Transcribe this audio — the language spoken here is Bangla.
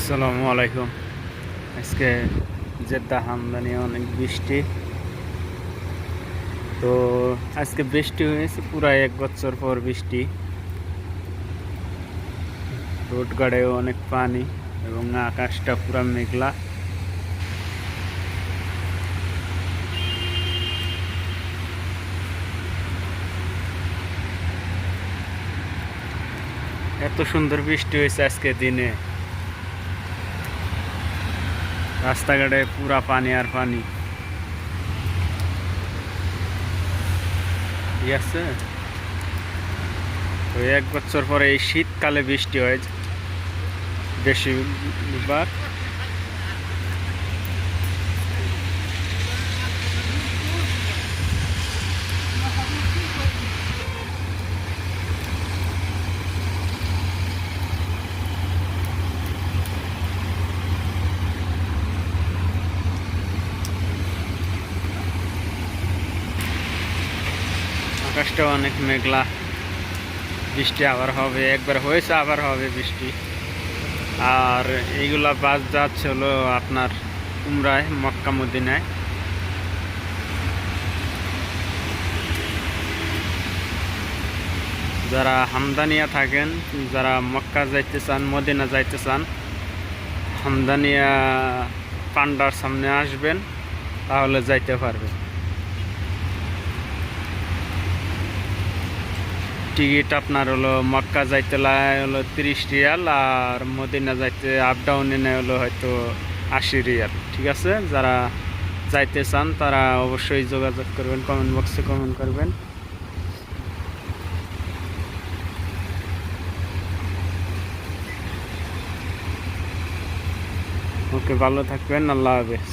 আসসালামু আলাইকুম। আজকে জেদ্দা হামদানি অনেক বৃষ্টি। তো আজকে বৃষ্টি হয়েছে পুরা 1 বছর পর বৃষ্টি। রোড গাড়েও অনেক পানি এবং আকাশটা পুরা মেঘলা। এত সুন্দর বৃষ্টি হয়েছে আজকে দিনে, রাস্তাঘাটে পুরা পানি আর পানি। ঠিক আছে, তো 1 বছর পরে এই শীতকালে বৃষ্টি হয় বেশিরভাগ। আকাশটা অনেক মেঘলা, বৃষ্টি আবার হবে, একবার হয়েছে আবার হবে বৃষ্টি। আর এইগুলা বাস যাচ্ছে হলো আপনার উমরায়, মক্কা মদিনায়। যারা হামদানিয়া থাকেন, যারা মক্কা যাইতে চান, মদিনা যাইতে চান, হামদানিয়া পান্ডার সামনে আসবেন, তাহলে যাইতে পারবেন। টিকিট আপনার হলো মক্কা যাইতে হলো 30 রিয়াল, আর মদিনা যাইতে আপ ডাউনে নেয় হলো হয়তো 80 রিয়াল। ঠিক আছে, যারা যাইতে চান তারা অবশ্যই যোগাযোগ করবেন, কমেন্ট বক্সে কমেন্ট করবেন। ওকে, ভালো থাকবেন, আল্লাহ হাফেজ।